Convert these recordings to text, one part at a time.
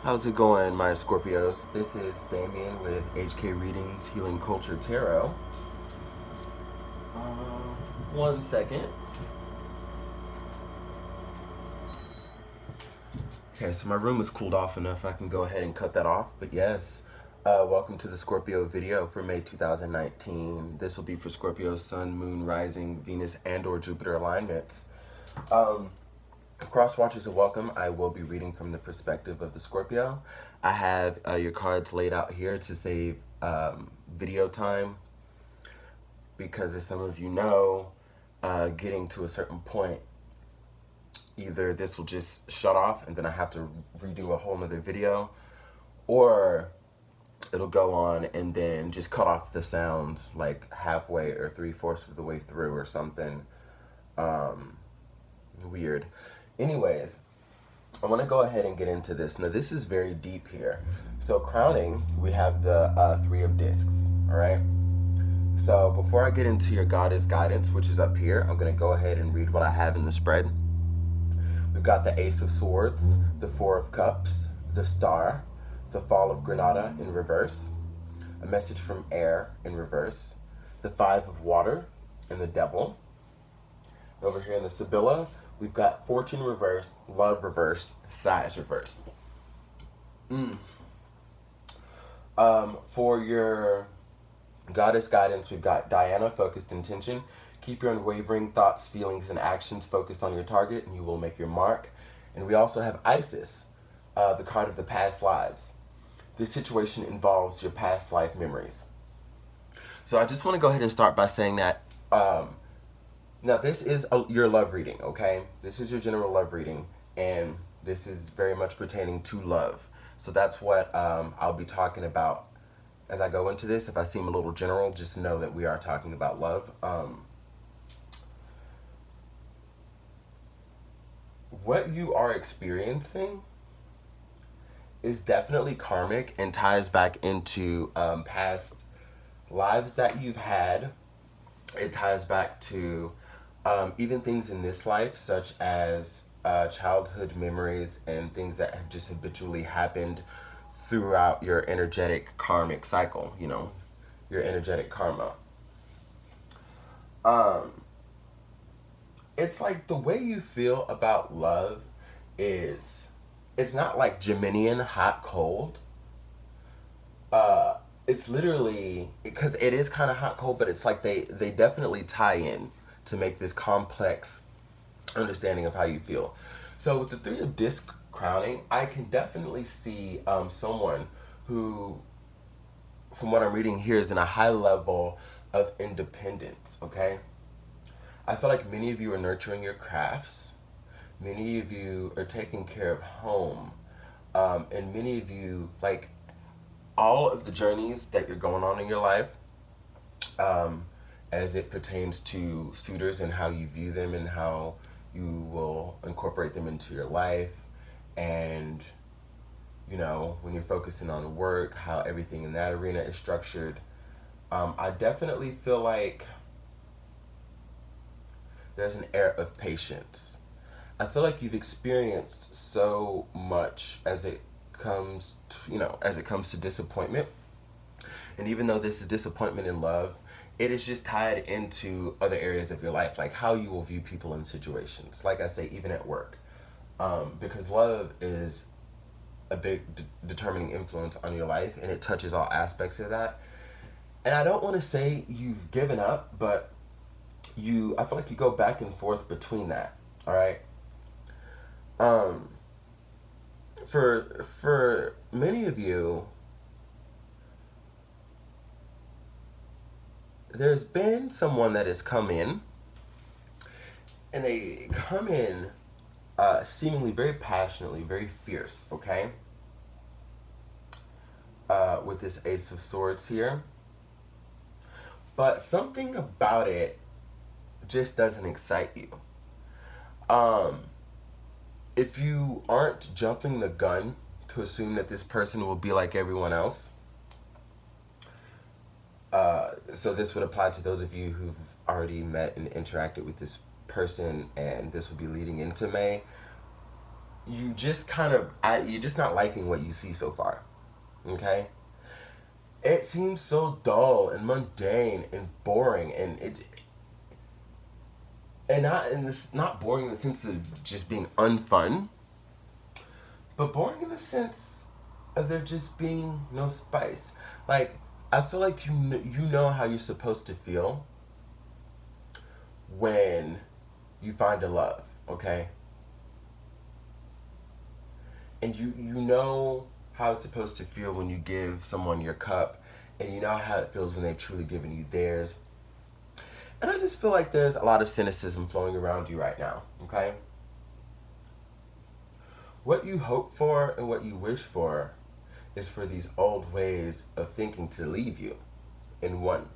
How's it going, my Scorpios? This is Damien with HK Readings Healing Culture Tarot. One second. Okay, so my room is cooled off enough I can go ahead and cut that off. But yes, welcome to the Scorpio video for May 2019. This will be for Scorpio Sun, Moon, Rising, Venus, and or Jupiter alignments. Cross watchers are welcome. I will be reading from the perspective of the Scorpio. I have your cards laid out here to save video time because, as some of you know, getting to a certain point, either this will just shut off and then I have to redo a whole nother video, or it'll go on and then just cut off the sound like halfway or 3/4 of the way through or something weird. Anyways, I want to go ahead and get into this. Now, this is very deep here. So, crowning, we have the Three of Discs, all right? So, before I get into your Goddess Guidance, which is up here, I'm going to go ahead and read what I have in the spread. We've got the Ace of Swords, the Four of Cups, the Star, the Fall of Granada in reverse, a Message from Air in reverse, the Five of Water, and the Devil. Over here in the Sibylla, we've got Fortune reversed, Love reversed, Size reversed. For your Goddess Guidance, we've got Diana, Focused Intention. Keep your unwavering thoughts, feelings, and actions focused on your target, and you will make your mark. And we also have Isis, the card of the past lives. This situation involves your past life memories. So I just want to go ahead and start by saying that now, this is your love reading, okay? This is your general love reading, and this is very much pertaining to love. So that's what I'll be talking about as I go into this. If I seem a little general, just know that we are talking about love. What you are experiencing is definitely karmic and ties back into past lives that you've had. It ties back to even things in this life, such as childhood memories and things that have just habitually happened throughout your energetic karmic cycle, you know, your energetic karma. It's like the way you feel about love is, it's not like Geminian hot cold. It's literally, because it is kind of hot cold, but it's like they definitely tie in to make this complex understanding of how you feel. So with the Three of Disc crowning, I can definitely see someone who, from what I'm reading here, is in a high level of independence, okay? I feel like many of you are nurturing your crafts. Many of you are taking care of home. And many of you, like, all of the journeys that you're going on in your life, as it pertains to suitors and how you view them and how you will incorporate them into your life, and, you know, when you're focusing on work, how everything in that arena is structured. I definitely feel like there's an air of patience. I feel like you've experienced so much as it comes to, as it comes to disappointment. And even though this is disappointment in love, it is just tied into other areas of your life, like how you will view people in situations. Like I say, even at work. Because love is a big determining influence on your life, and it touches all aspects of that. And I don't want to say you've given up, but I feel like you go back and forth between that, all right? For many of you, there's been someone that has come in, and they come in seemingly very passionately, very fierce, okay? With this Ace of Swords here. But something about it just doesn't excite you. If you aren't jumping the gun to assume that this person will be like everyone else, so this would apply to those of you who've already met and interacted with this person, and this will be leading into May. you just kind of, you're just not liking what you see so far. Okay? It seems so dull and mundane and boring, and not in this, not boring in the sense of just being unfun, but boring in the sense of there just being no spice. Like, I feel like you know how you're supposed to feel when you find a love, okay? And you know how it's supposed to feel when you give someone your cup, and you know how it feels when they've truly given you theirs. And I just feel like there's a lot of cynicism flowing around you right now, okay? What you hope for and what you wish for is for these old ways of thinking to leave you in one,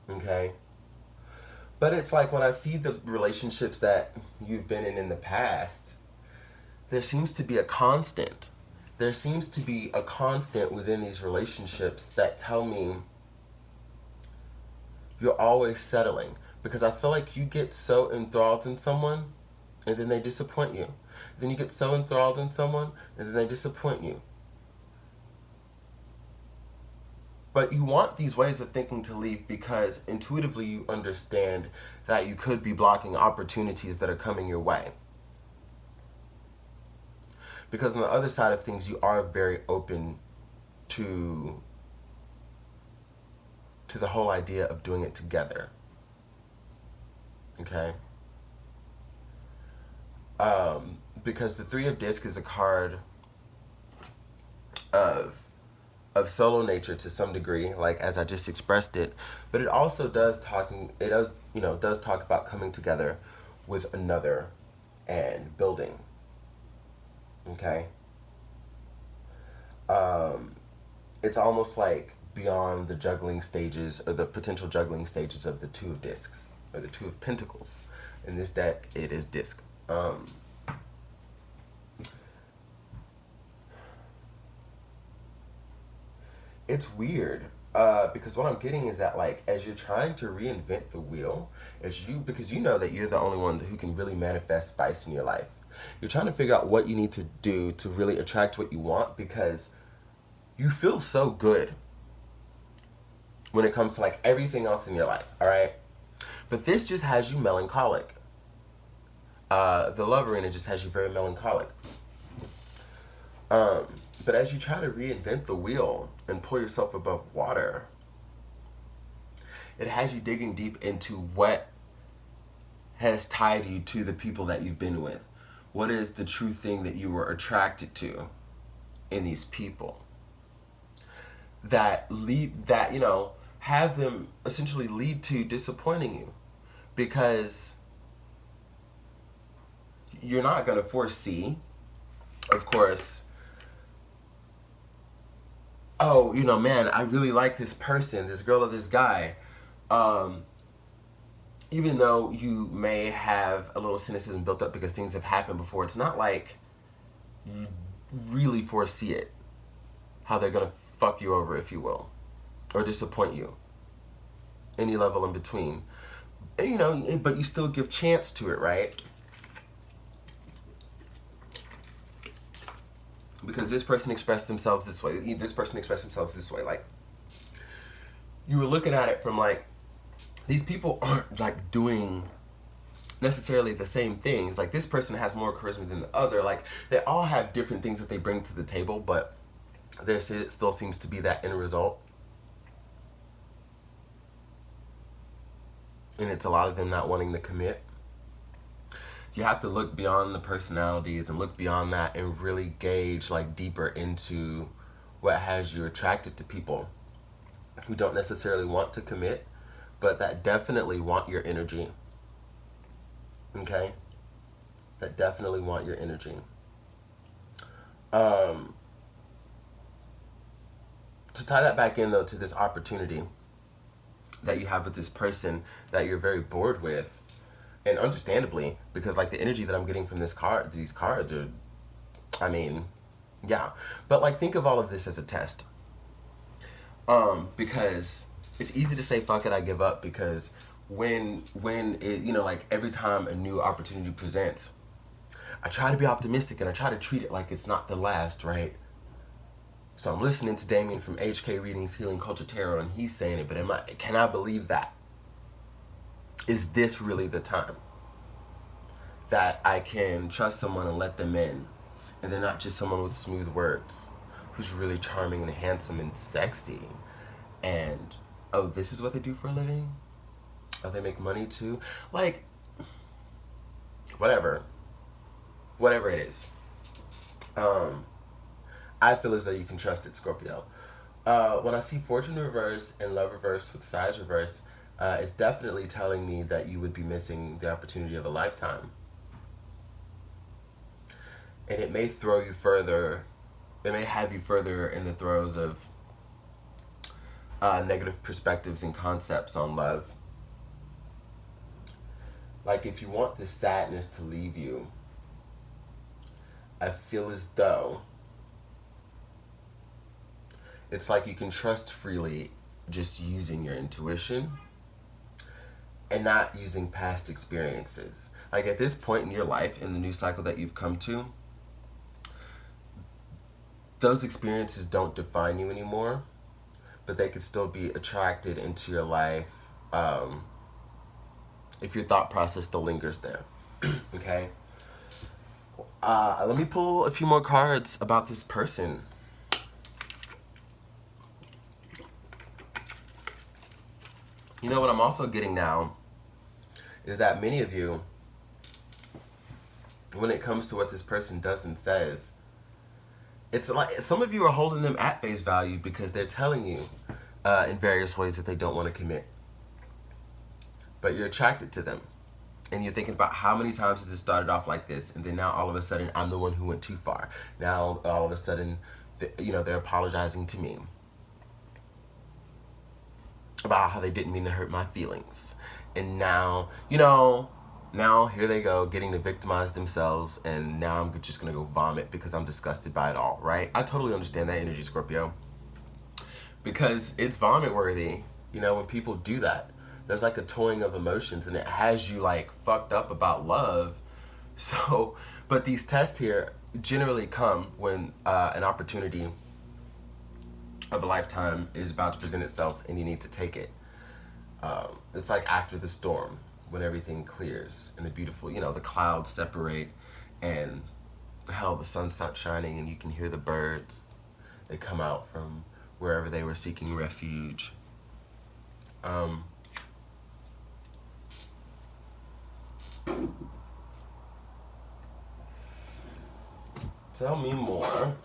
okay? But it's like when I see the relationships that you've been in the past, there seems to be a constant. There seems to be a constant within these relationships that tell me you're always settling. Because I feel like you get so enthralled in someone and then they disappoint you. Then you get so enthralled in someone and then they disappoint you. But you want these ways of thinking to leave because intuitively you understand that you could be blocking opportunities that are coming your way. Because on the other side of things, you are very open to the whole idea of doing it together. Okay? Because the Three of Discs is a card of solo nature to some degree, like as I just expressed it, but it also does talk about coming together with another and building. Okay? It's almost like beyond the juggling stages or the potential juggling stages of the Two of Discs or the Two of Pentacles. In this deck, it is disc. It's weird because what I'm getting is that, like, as you're trying to reinvent the wheel, because you know that you're the only one who can really manifest spice in your life. You're trying to figure out what you need to do to really attract what you want because you feel so good when it comes to like everything else in your life, all right? But this just has you melancholic. The love arena just has you very melancholic. But as you try to reinvent the wheel and pull yourself above water, it has you digging deep into what has tied you to the people that you've been with. What is the true thing that you were attracted to in these people? That have them essentially lead to disappointing you. Because you're not going to foresee, of course, oh, man, I really like this person, this girl or this guy. Even though you may have a little cynicism built up because things have happened before, it's not like you really foresee it, how they're going to fuck you over, if you will, or disappoint you, any level in between. And, but you still give chance to it, right? Because this person expressed themselves this way, this person expressed themselves this way. Like, you were looking at it from like, these people aren't like doing necessarily the same things. Like, this person has more charisma than the other. Like, they all have different things that they bring to the table, but there still seems to be that end result. And it's a lot of them not wanting to commit. You have to look beyond the personalities and look beyond that and really gauge like deeper into what has you attracted to people who don't necessarily want to commit, but that definitely want your energy. Okay? That definitely want your energy. To tie that back in though to this opportunity that you have with this person that you're very bored with, and understandably, because like the energy that I'm getting from these cards are, yeah. But like, think of all of this as a test. Because it's easy to say, fuck it, I give up, because when it, like every time a new opportunity presents, I try to be optimistic and I try to treat it like it's not the last, right? So I'm listening to Damien from HK Readings, Healing Culture Tarot, and he's saying it, but can I believe that? Is this really the time that I can trust someone and let them in, and they're not just someone with smooth words, who's really charming and handsome and sexy, and, oh, this is what they do for a living? Oh, they make money too? Like, whatever it is. I feel as though you can trust it, Scorpio. When I see Fortune reverse and Love reverse with Size reverse, it's definitely telling me that you would be missing the opportunity of a lifetime. And it may throw you further, it may have you further in the throes of negative perspectives and concepts on love. Like, if you want this sadness to leave you, I feel as though it's like you can trust freely just using your intuition and not using past experiences. Like, at this point in your life, in the new cycle that you've come to, those experiences don't define you anymore, but they could still be attracted into your life if your thought process still lingers there. Okay? Let me pull a few more cards about this person. You know what I'm also getting now is that many of you, when it comes to what this person does and says, it's like some of you are holding them at face value because they're telling you in various ways that they don't want to commit. But you're attracted to them. And you're thinking about how many times has it started off like this, and then now all of a sudden I'm the one who went too far. Now all of a sudden, they're apologizing to me about how they didn't mean to hurt my feelings. And now, now here they go, getting to victimize themselves, and now I'm just gonna go vomit because I'm disgusted by it all, right? I totally understand that energy, Scorpio. Because it's vomit worthy, when people do that. There's like a toying of emotions, and it has you like fucked up about love. So, but these tests here generally come when an opportunity of a lifetime is about to present itself and you need to take it. It's like after the storm, when everything clears and the beautiful, the clouds separate and the sun starts shining and you can hear the birds. They come out from wherever they were seeking refuge. Tell me more.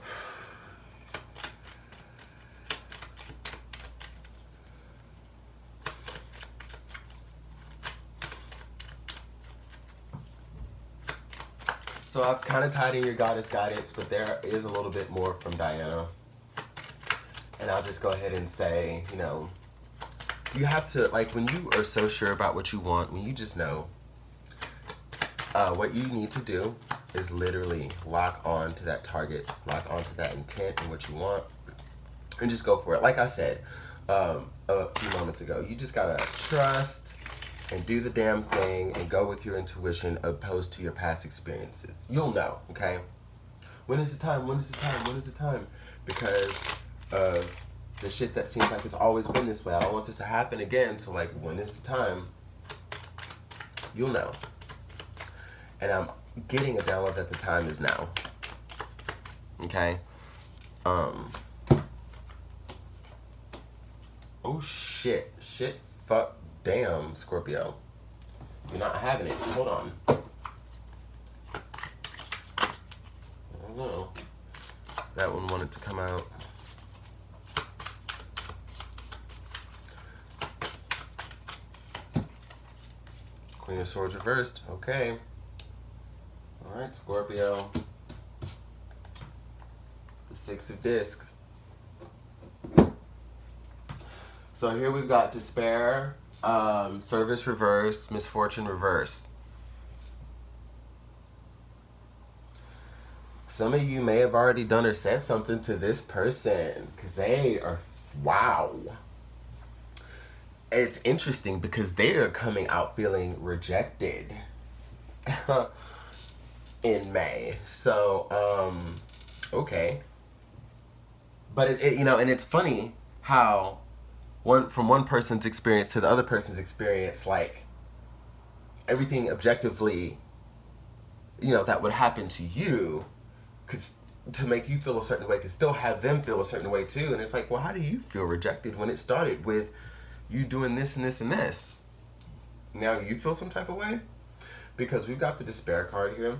So I've kind of tied in your goddess guidance, but there is a little bit more from Diana. And I'll just go ahead and say, you have to, like, when you are so sure about what you want, when you just know, what you need to do is literally lock on to that target, lock on to that intent and what you want, and just go for it. Like I said a few moments ago, you just gotta trust and do the damn thing and go with your intuition opposed to your past experiences. You'll know, okay? When is the time? When is the time? When is the time? Because of the shit that seems like it's always been this way. I don't want this to happen again. So, like, when is the time? You'll know. And I'm getting a download that the time is now. Okay? Oh, shit. Shit, fuck, damn, Scorpio. You're not having it. Hold on. I don't know. That one wanted to come out. Queen of Swords reversed. Okay. Alright, Scorpio. The Six of Discs. So here we've got Despair, Service reverse, Misfortune reverse. Some of you may have already done or said something to this person because they are, wow. It's interesting because they are coming out feeling rejected. in May. So, okay. But and it's funny how from one person's experience to the other person's experience, like everything objectively, that would happen to you, because to make you feel a certain way could still have them feel a certain way too. And it's like, well, how do you feel rejected when it started with you doing this and this and this? Now you feel some type of way? Because we've got the despair card here.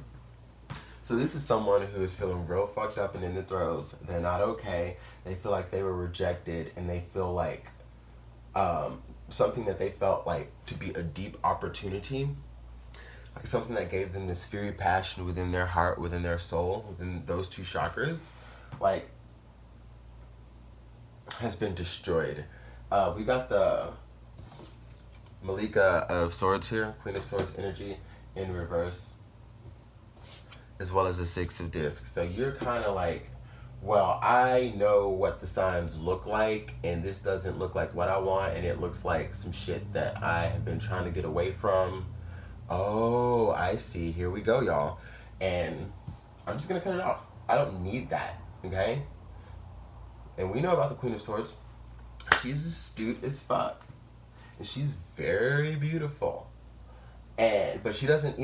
So this is someone who is feeling real fucked up and in the throes. They're not okay. They feel like they were rejected, and they feel like something that they felt like to be a deep opportunity, like something that gave them this fury passion within their heart, within their soul, within those two chakras, like, has been destroyed. We got the Malika of Swords here, Queen of Swords energy in reverse, as well as the Six of Discs. So you're kind of like, well, I know what the signs look like, and this doesn't look like what I want, and it looks like some shit that I have been trying to get away from. Oh, I see. Here we go, y'all. And I'm just going to cut it off. I don't need that, okay? And we know about the Queen of Swords. She's astute as fuck. And she's very beautiful. But she doesn't,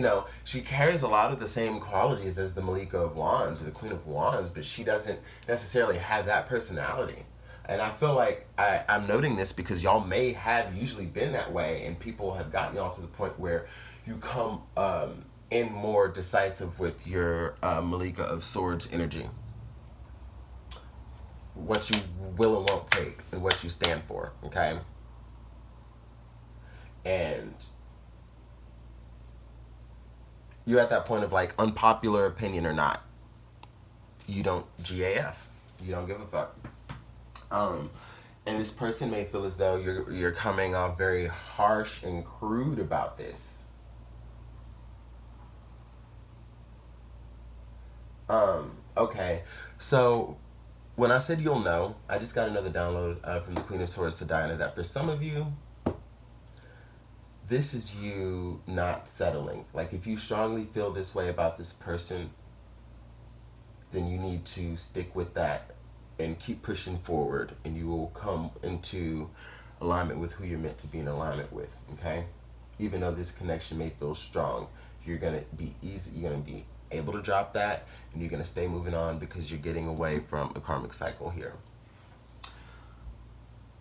she carries a lot of the same qualities as the Malika of Wands or the Queen of Wands, but she doesn't necessarily have that personality. And I feel like I'm noting this because y'all may have usually been that way, and people have gotten y'all to the point where you come in more decisive with your Malika of Swords energy. What you will and won't take, and what you stand for, okay? And you're at that point of like, unpopular opinion or not, you don't GAF. You don't give a fuck. And this person may feel as though you're coming off very harsh and crude about this. Okay. So when I said you'll know, I just got another download from the Queen of Swords to Diana that for some of you, this is you not settling. Like, if you strongly feel this way about this person, then you need to stick with that and keep pushing forward, and you will come into alignment with who you're meant to be in alignment with, okay? Even though this connection may feel strong, you're going to be able to drop that, and you're going to stay moving on because you're getting away from a karmic cycle here.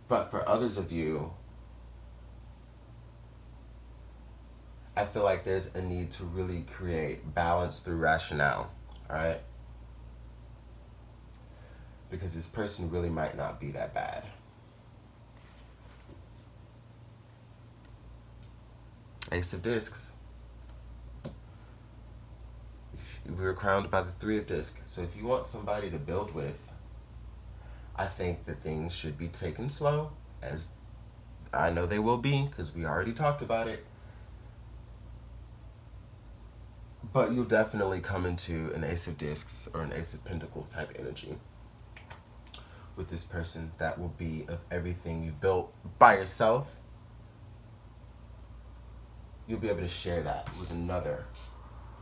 But for others of you, I feel like there's a need to really create balance through rationale, all right? Because this person really might not be that bad. Ace of Discs. We were crowned by the Three of Discs. So if you want somebody to build with, I think that things should be taken slow, as I know they will be, because we already talked about it. But you'll definitely come into an Ace of Discs or an Ace of Pentacles type energy with this person that will be of everything you built by yourself. You'll be able to share that with another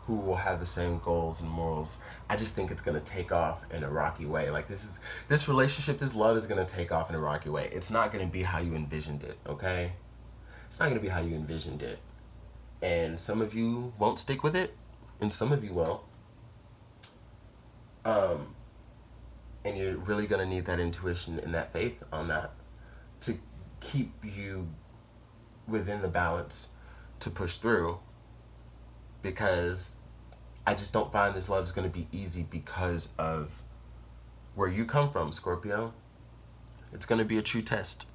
who will have the same goals and morals. I just think it's going to take off in a rocky way. Like, this relationship, this love is going to take off in a rocky way. It's not going to be how you envisioned it, okay? It's not going to be how you envisioned it. And some of you won't stick with it, and some of you will. And you're really going to need that intuition and that faith on that to keep you within the balance to push through, because I just don't find this love is going to be easy because of where you come from, Scorpio. It's going to be a true test.